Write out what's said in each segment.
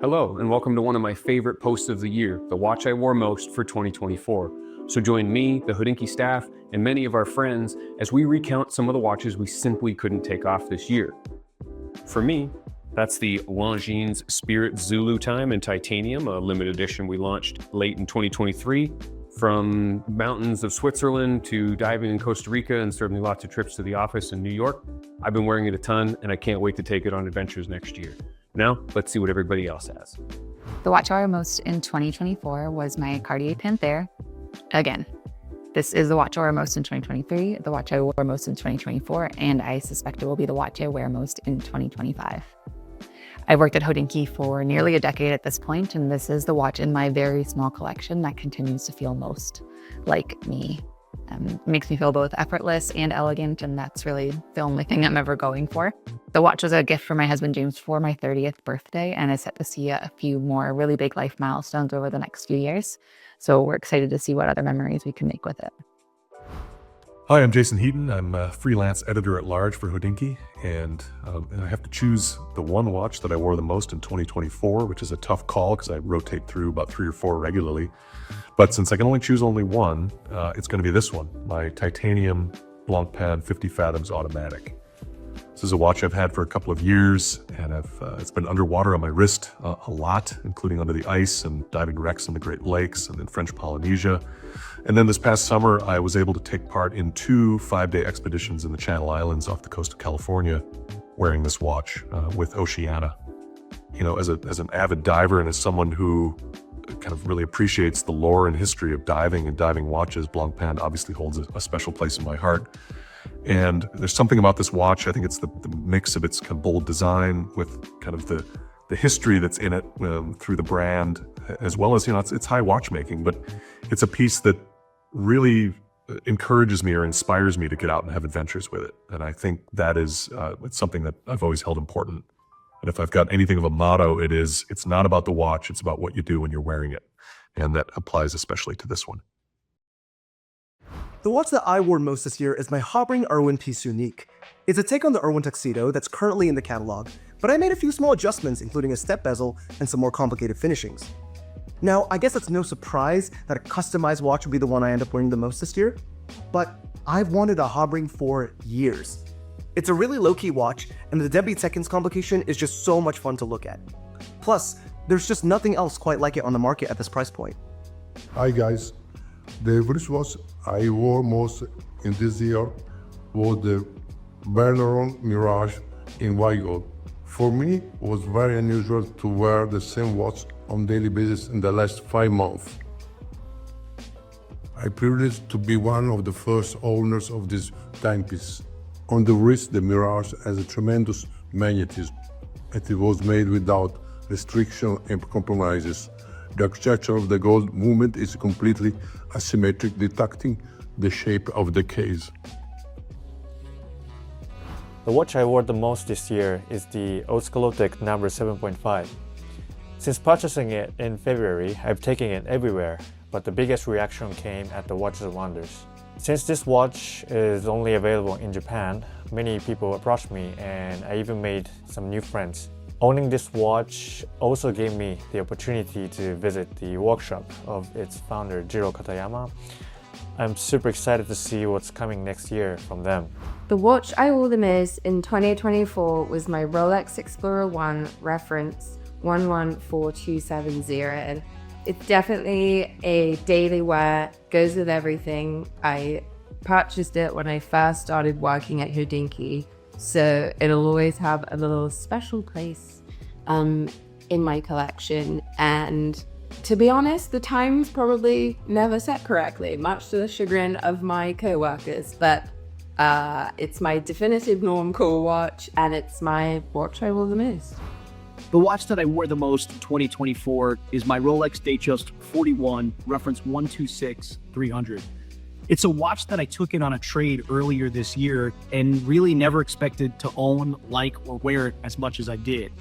Hello, and welcome to one of my favorite posts of the year, the watch I wore most for 2024. So join me, the HODINKEE staff, and many of our friends as we recount some of the watches we simply couldn't take off this year. For me, that's the Longines Spirit Zulu Time in titanium, a limited edition we launched late in 2023. From mountains of Switzerland to diving in Costa Rica and certainly lots of trips to the office in New York, I've been wearing it a ton and I can't wait to take it on adventures next year. Now, let's see what everybody else has. The watch I wore most in 2024 was my Cartier Panthère. Again, this is the watch I wore most in 2023, the watch I wore most in 2024, and I suspect it will be the watch I wear most in 2025. I've worked at HODINKEE for nearly a decade at this point, and this is the watch in my very small collection that continues to feel most like me. It makes me feel both effortless and elegant, and that's really the only thing I'm ever going for. The watch was a gift from my husband James for my 30th birthday, and is set to see a few more really big life milestones over the next few years. So we're excited to see what other memories we can make with it. Hi, I'm Jason Heaton. I'm a freelance editor-at-large for HODINKEE, and I have to choose the one watch that I wore the most in 2024, which is a tough call because I rotate through about 3 or 4 regularly. But since I can only choose one, it's going to be this one, my titanium Blancpain 50 Fathoms automatic. This is a watch I've had for a couple of years, and it's been underwater on my wrist a lot, including under the ice and diving wrecks in the Great Lakes and in French Polynesia. And then this past summer, I was able to take part in 2 5-day expeditions in the Channel Islands off the coast of California, wearing this watch with Oceana. You know, as an avid diver and as someone who kind of really appreciates the lore and history of diving and diving watches, Blancpain obviously holds a special place in my heart. And there's something about this watch, I think it's the mix of its kind of bold design with kind of the history that's in it through the brand, as well as, you know, it's high watchmaking, but it's a piece that really encourages me or inspires me to get out and have adventures with it. And I think that is it's something that I've always held important. And if I've got anything of a motto, it's not about the watch, it's about what you do when you're wearing it. And that applies especially to this one. The watch that I wore most this year is my Habring Irwin Piece Unique. It's a take on the Irwin tuxedo that's currently in the catalog, but I made a few small adjustments, including a step bezel and some more complicated finishings. Now, I guess it's no surprise that a customized watch would be the one I end up wearing the most this year, but I've wanted a Habring for years. It's a really low-key watch, and the Debbie Seconds complication is just so much fun to look at. Plus, there's just nothing else quite like it on the market at this price point. Hi guys, the first watch I wore most in this year was the Bergeron Mirage in white gold. For me, it was very unusual to wear the same watch on a daily basis in the last 5 months. I'm privileged to be one of the first owners of this timepiece. On the wrist, the Mirage has a tremendous magnetism, and it was made without restriction and compromises. The architecture of the gold movement is completely asymmetric, detecting the shape of the case. The watch I wore the most this year is the Oskalotic number 7.5. Since purchasing it in February, I've taken it everywhere, but the biggest reaction came at the Watches of Wonders. Since this watch is only available in Japan, many people approached me and I even made some new friends. Owning this watch also gave me the opportunity to visit the workshop of its founder, Jiro Katayama. I'm super excited to see what's coming next year from them. The watch I wore the most in 2024 was my Rolex Explorer 1 reference 114270. It's definitely a daily wear, goes with everything. I purchased it when I first started working at HODINKEE, so it'll always have a little special place in my collection. And to be honest, the time's probably never set correctly, much to the chagrin of my co-workers, but it's my definitive Normcore watch, and it's my watch I wore the most. The watch that I wore the most in 2024 is my Rolex Datejust 41, reference 126300. It's a watch that I took in on a trade earlier this year and really never expected to own, like, or wear it as much as I did.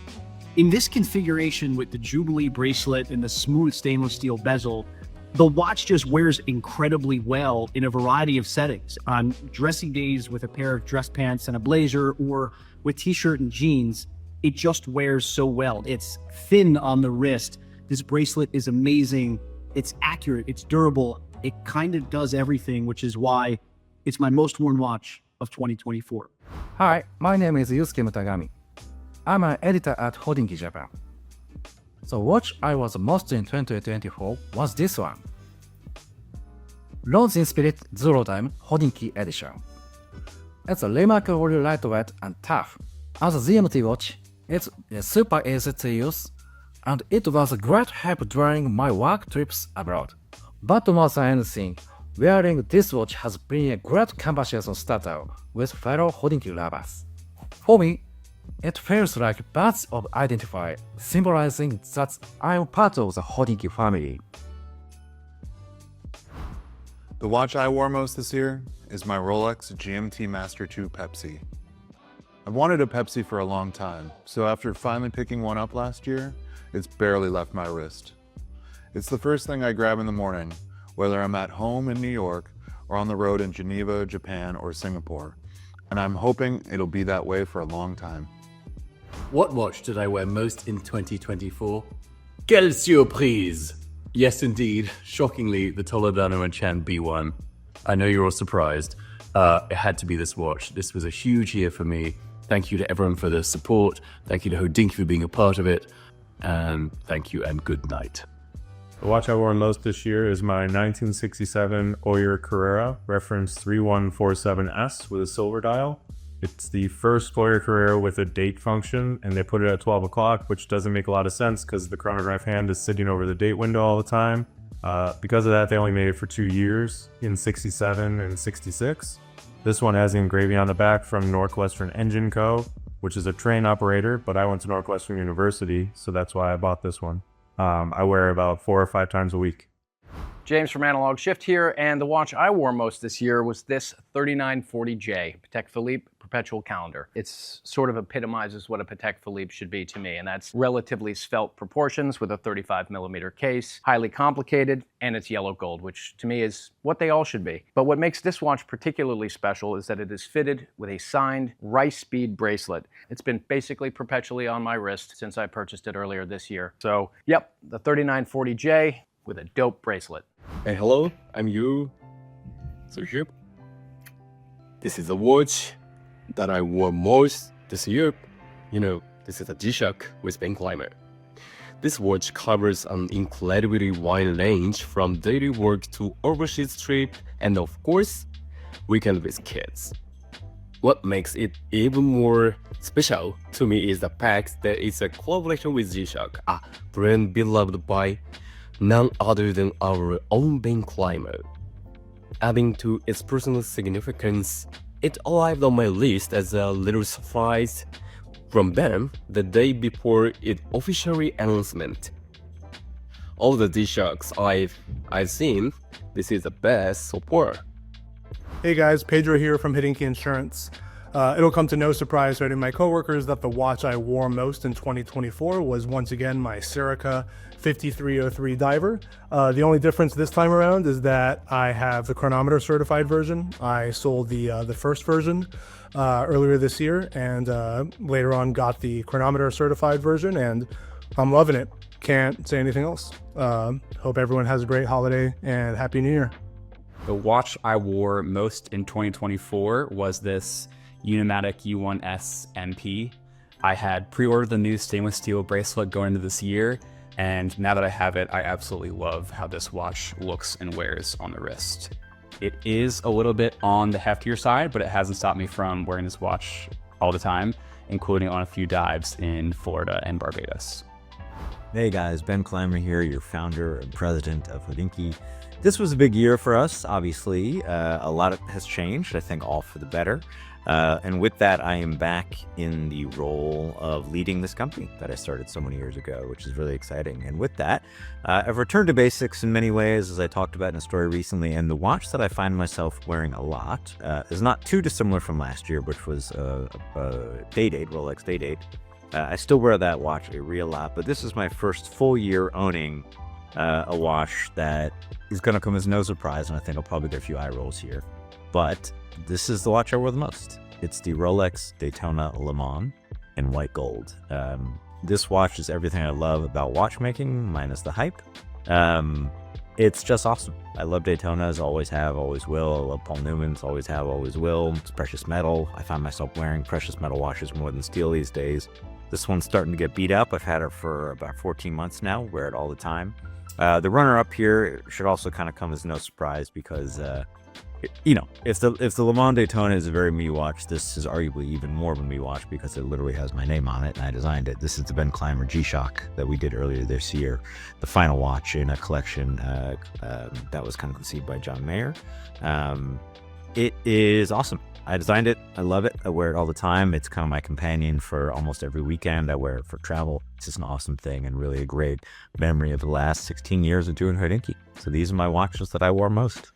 In this configuration with the Jubilee bracelet and the smooth stainless steel bezel, the watch just wears incredibly well in a variety of settings, on dressy days with a pair of dress pants and a blazer, or with t-shirt and jeans. it just wears so well. It's thin on the wrist. This bracelet is amazing. It's accurate, it's durable. It kind of does everything, which is why it's my most worn watch of 2024. Hi, my name is Yusuke Mutagami. I'm an editor at HODINKEE Japan. The watch I was most in 2024 was this one. Rose in Spirit Zero Time HODINKEE Edition. It's a remarkably lightweight and tough. As a ZMT watch, it's super easy to use, and it was a great help during my work trips abroad. But more than anything, wearing this watch has been a great conversation starter with fellow HODINKEE lovers. For me, it feels like a badge of identity, symbolizing that I'm part of the HODINKEE family. The watch I wore most this year is my Rolex GMT Master 2 Pepsi. I've wanted a Pepsi for a long time, so after finally picking one up last year, it's barely left my wrist. It's the first thing I grab in the morning, whether I'm at home in New York or on the road in Geneva, Japan, or Singapore, and I'm hoping it'll be that way for a long time. What watch did I wear most in 2024? Quelle surprise! Yes, indeed. Shockingly, the Toledano & Chan B1. I know you're all surprised. It had to be this watch. This was a huge year for me. Thank you to everyone for the support. Thank you to HODINKEE for being a part of it. And thank you and good night. The watch I wore most this year is my 1967 Oyer Carrera, reference 3147S with a silver dial. It's the first Oyer Carrera with a date function, and they put it at 12 o'clock, which doesn't make a lot of sense because the chronograph hand is sitting over the date window all the time. Because of that, they only made it for 2 years in 67 and 66. This one has the engraving on the back from Northwestern Engine Co., which is a train operator, but I went to Northwestern University, so that's why I bought this one. I wear about 4 or 5 times a week. James from Analog Shift here, and the watch I wore most this year was this 3940J, Patek Philippe Perpetual Calendar. It's sort of epitomizes what a Patek Philippe should be to me, and that's relatively svelte proportions with a 35mm case, highly complicated, and it's yellow gold, which to me is what they all should be. But what makes this watch particularly special is that it is fitted with a signed Rice Speed bracelet. It's been basically perpetually on my wrist since I purchased it earlier this year. So, yep, the 3940J with a dope bracelet. Hey, hello, I'm Yu. So here, this is a watch that I wore most this year. You know, this is a G-Shock with Ben Climber. This watch covers an incredibly wide range from daily work to overseas trip and of course, weekend with kids. What makes it even more special to me is the fact that it's a collaboration with G-Shock, a brand beloved by none other than our own Ben Climber. Adding to its personal significance, it arrived on my list as a little surprise from Ben the day before its officially announcement. All the G-Shocks I've seen, this is the best so far. Hey guys, Pedro here from HODINKEE Insurance. It'll come to no surprise to any of my coworkers that the watch I wore most in 2024 was once again my Serica 5303 diver. The only difference this time around is that I have the chronometer certified version. I sold the first version earlier this year, and later on got the chronometer certified version, and I'm loving it. Can't say anything else. Hope everyone has a great holiday and Happy New Year. The watch I wore most in 2024 was this Unimatic U1S MP. I had pre-ordered the new stainless steel bracelet going into this year, and now that I have it, I absolutely love how this watch looks and wears on the wrist. It is a little bit on the heftier side, but it hasn't stopped me from wearing this watch all the time, including on a few dives in Florida and Barbados. Hey guys, Ben Climber here, your founder and president of HODINKEE. This was a big year for us, obviously. A lot has changed, I think all for the better. And with that, I am back in the role of leading this company that I started so many years ago, which is really exciting. And with that, I've returned to basics in many ways, as I talked about in a story recently. And the watch that I find myself wearing a lot is not too dissimilar from last year, which was a Day-Date, Rolex Day-Date. I still wear that watch a real lot, but this is my first full year owning a watch that is going to come as no surprise, and I think I'll probably get a few eye rolls here. But this is the watch I wore the most. It's the Rolex Daytona Le Mans, in white gold. This watch is everything I love about watchmaking, minus the hype. It's just awesome. I love Daytonas, always have, always will. I love Paul Newman's, always have, always will. It's precious metal. I find myself wearing precious metal watches more than steel these days. This one's starting to get beat up. I've had it for about 14 months now, wear it all the time. The runner-up here should also kind of come as no surprise because, you know, if the Le Mans Daytona is a very me watch, this is arguably even more of a me watch because it literally has my name on it and I designed it. This is the Ben Clymer G-Shock that we did earlier this year, the final watch in a collection that was kind of conceived by John Mayer. It is awesome. I designed it. I love it. I wear it all the time. It's kind of my companion for almost every weekend. I wear it for travel. It's just an awesome thing and really a great memory of the last 16 years of doing HODINKEE. So these are my watches that I wore most.